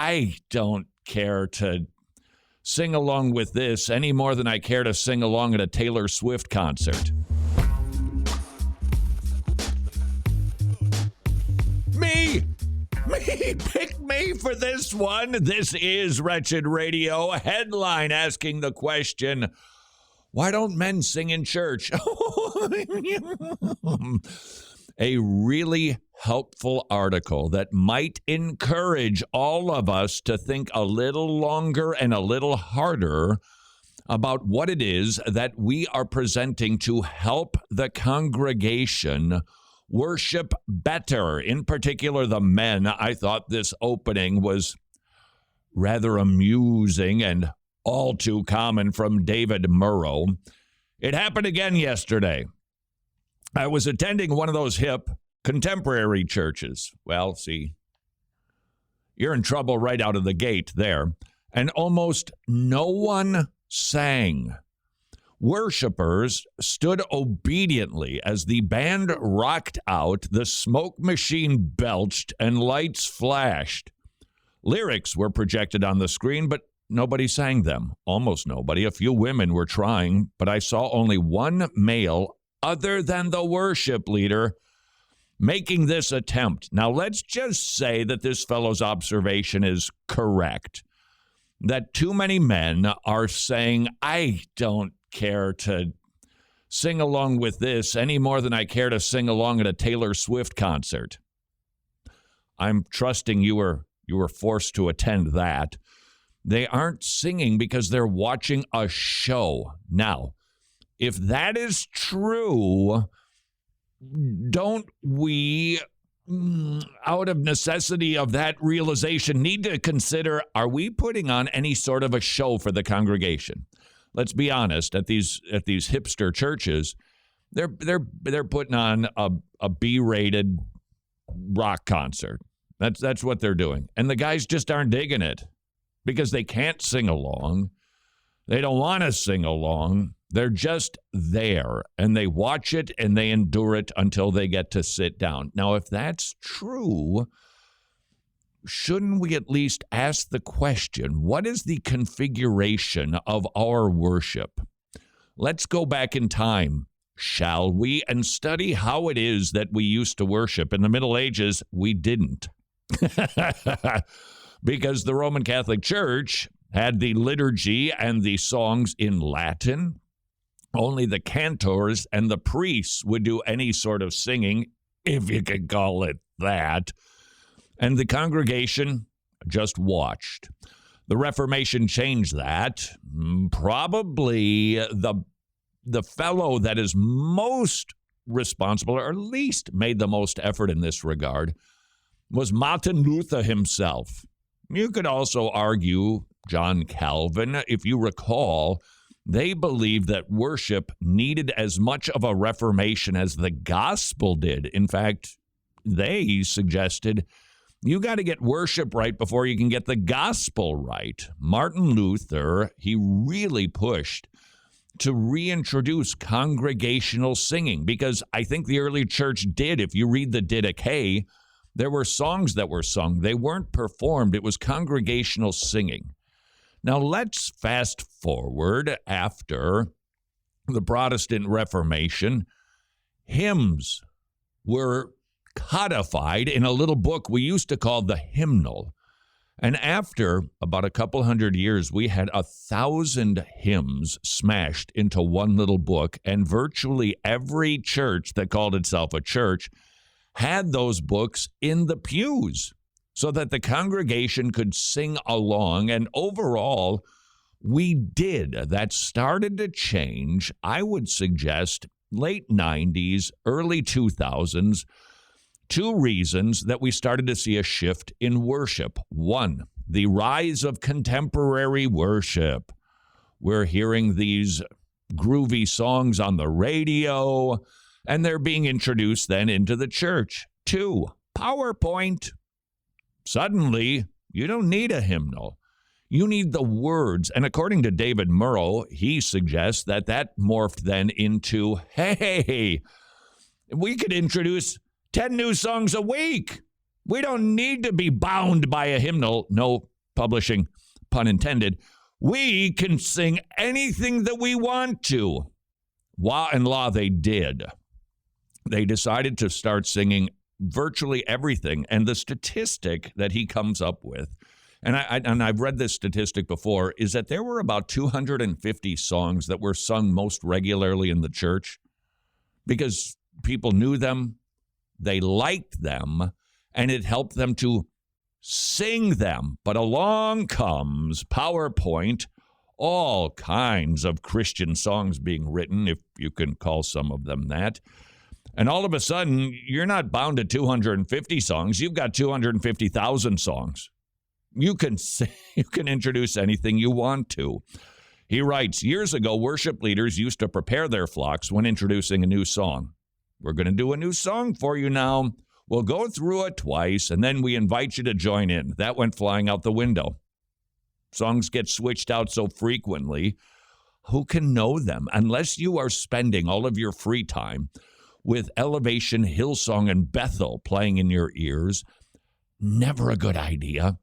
I don't care to sing along with this any more than I care to sing along at a Taylor Swift concert. Me, pick me for this one. This is Wretched Radio. A headline asking the question, why don't men sing in church? A really helpful article that might encourage all of us to think a little longer and a little harder about what it is that we are presenting to help the congregation worship better. In particular, the men. I thought this opening was rather amusing and all too common from David Murrow. It happened again yesterday. I was attending one of those hip contemporary churches. Well, see, you're in trouble right out of the gate there. And almost no one sang. Worshippers stood obediently as the band rocked out, the smoke machine belched, and lights flashed. Lyrics were projected on the screen, but nobody sang them. Almost nobody. A few women were trying, but I saw only one male other than the worship leader making this attempt. Now, let's just say that this fellow's observation is correct, that too many men are saying, I don't care to sing along with this any more than I care to sing along at a Taylor Swift concert. I'm trusting you were forced to attend that. They aren't singing because they're watching a show. Now, if that is true, don't we, out of necessity of that realization, need to consider, are we putting on any sort of a show for the congregation? Let's be honest, at these hipster churches, they're putting on a B-rated rock concert. That's what they're doing. And the guys just aren't digging it because they can't sing along. They don't want to sing along. They're just there, and they watch it, and they endure it until they get to sit down. Now, if that's true, shouldn't we at least ask the question, what is the configuration of our worship? Let's go back in time, shall we, and study how it is that we used to worship. In the Middle Ages, we didn't. Because the Roman Catholic Church had the liturgy and the songs in Latin. Only the cantors and the priests would do any sort of singing, if you could call it that. And the congregation just watched. The Reformation changed that. Probably the fellow that is most responsible, or at least made the most effort in this regard, was Martin Luther himself. You could also argue John Calvin. If you recall, they believed that worship needed as much of a reformation as the gospel did. In fact, they suggested you got to get worship right before you can get the gospel right. Martin Luther, he really pushed to reintroduce congregational singing because I think the early church did. If you read the Didache, there were songs that were sung. They weren't performed. It was congregational singing. Now, let's fast forward after the Protestant Reformation. Hymns were codified in a little book we used to call the hymnal. And after about a couple hundred years, we had 1,000 hymns smashed into one little book, and virtually every church that called itself a church had those books in the pews so that the congregation could sing along. And overall, we did. That started to change, I would suggest, late 90s, early 2000s. Two reasons that we started to see a shift in worship. One, the rise of contemporary worship. We're hearing these groovy songs on the radio, and they're being introduced then into the church. Two, PowerPoint. Suddenly, you don't need a hymnal. You need the words. And according to David Murrow, he suggests that morphed then into, hey, we could introduce 10 new songs a week. We don't need to be bound by a hymnal. No publishing, pun intended. We can sing anything that we want to. In law, they did. They decided to start singing virtually everything. And the statistic that he comes up with, and I've read this statistic before, is that there were about 250 songs that were sung most regularly in the church because people knew them, they liked them, and it helped them to sing them. But along comes PowerPoint, all kinds of Christian songs being written, if you can call some of them that. And all of a sudden, you're not bound to 250 songs. You've got 250,000 songs. You can introduce anything you want to. He writes, years ago, worship leaders used to prepare their flocks when introducing a new song. We're going to do a new song for you now. We'll go through it twice, and then we invite you to join in. That went flying out the window. Songs get switched out so frequently. Who can know them? Unless you are spending all of your free time with Elevation, Hillsong, and Bethel playing in your ears, never a good idea.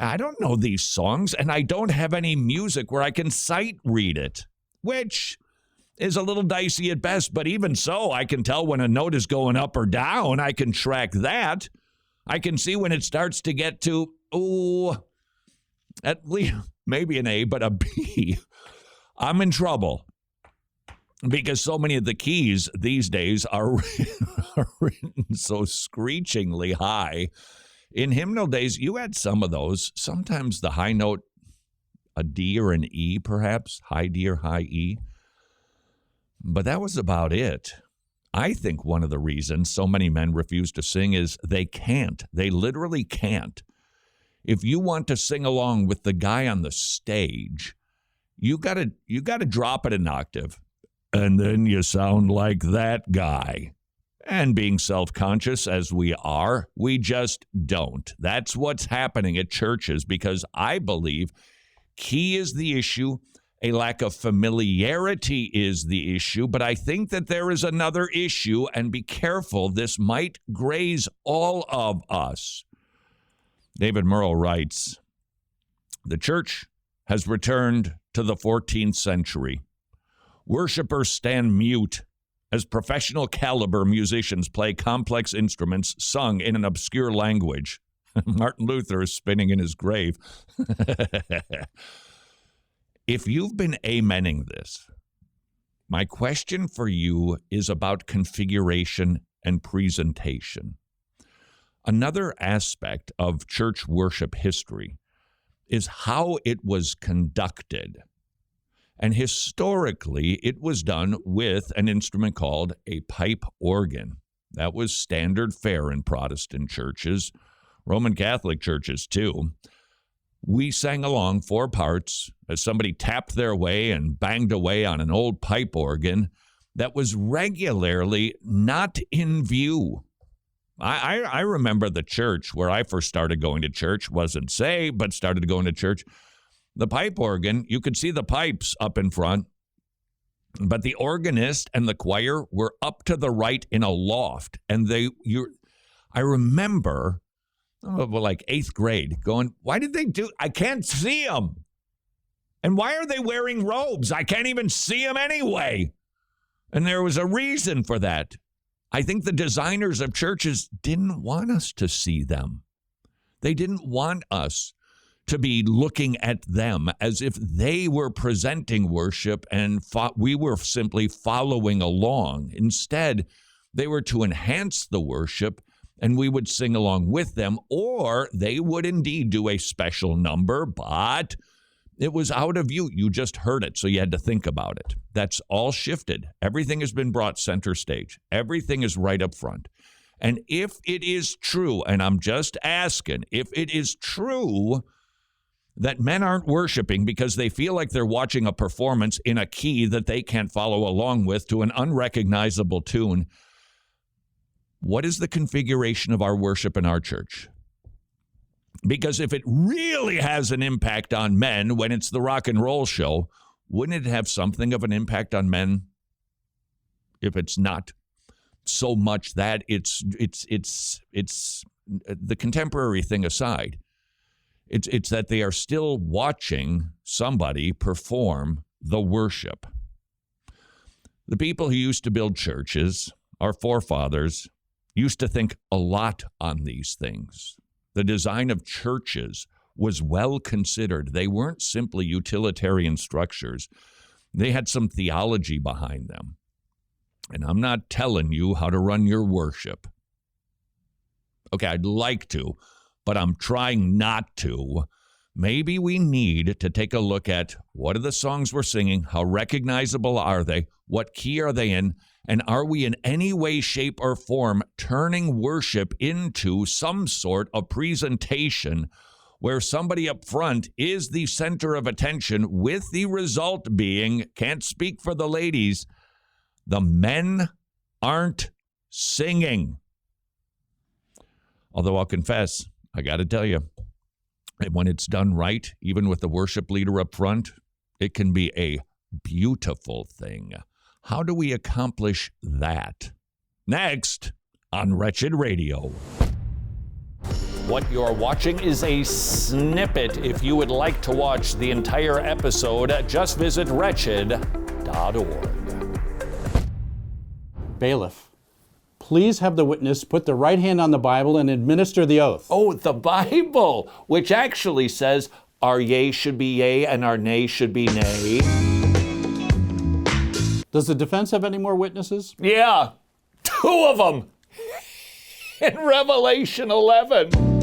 I don't know these songs, and I don't have any music where I can sight read it, which is a little dicey at best, but even so, I can tell when a note is going up or down. I can track that. I can see when it starts to get to, at least maybe an A, but a B. I'm in trouble because so many of the keys these days are written so screechingly high. In hymnal days, you had some of those. Sometimes the high note, a D or an E, perhaps, high D or high E. But that was about it. I think one of the reasons so many men refuse to sing is they can't. They literally can't. If you want to sing along with the guy on the stage, you got to drop it an octave, and then you sound like that guy. And being self-conscious as we are, we just don't. That's what's happening at churches because I believe key is the issue. A lack of familiarity is the issue, but I think that there is another issue, and be careful, this might graze all of us. David Murrow writes, the church has returned to the 14th century. Worshippers stand mute as professional caliber musicians play complex instruments sung in an obscure language. Martin Luther is spinning in his grave. If you've been amening this, my question for you is about configuration and presentation. Another aspect of church worship history is how it was conducted. And historically, it was done with an instrument called a pipe organ. That was standard fare in Protestant churches, Roman Catholic churches too. We sang along 4 parts as somebody tapped their way and banged away on an old pipe organ that was regularly not in view. I remember the church where I first started going to church, wasn't saved, but started going to church. The pipe organ, you could see the pipes up in front, but the organist and the choir were up to the right in a loft. And I remember, like 8th grade, going, why did they do, I can't see them. And why are they wearing robes? I can't even see them anyway. And there was a reason for that. I think the designers of churches didn't want us to see them. They didn't want us to be looking at them as if they were presenting worship and we were simply following along. Instead, they were to enhance the worship and we would sing along with them, or they would indeed do a special number, but it was out of view. You just heard it, so you had to think about it. That's all shifted. Everything has been brought center stage. Everything is right up front. And if it is true, and I'm just asking, if it is true that men aren't worshiping because they feel like they're watching a performance in a key that they can't follow along with to an unrecognizable tune, what is the configuration of our worship in our church? Because if it really has an impact on men when it's the rock and roll show, wouldn't it have something of an impact on men if it's not so much that it's the contemporary thing aside, it's that they are still watching somebody perform the worship. The people who used to build churches, our forefathers, used to think a lot on these things. The design of churches was well considered. They weren't simply utilitarian structures. They had some theology behind them. And I'm not telling you how to run your worship. Okay, I'd like to, but I'm trying not to. Maybe we need to take a look at what are the songs we're singing, how recognizable are they, what key are they in, and are we in any way, shape, or form turning worship into some sort of presentation where somebody up front is the center of attention, with the result being, can't speak for the ladies, the men aren't singing. Although I'll confess, I got to tell you, when it's done right, even with the worship leader up front, it can be a beautiful thing. How do we accomplish that? Next on Wretched Radio. What you're watching is a snippet. If you would like to watch the entire episode, just visit wretched.org. Bailiff, please have the witness put the right hand on the Bible and administer the oath. Oh, the Bible, which actually says our yea should be yea and our nay should be nay. Does the defense have any more witnesses? Yeah, 2 of them in Revelation 11.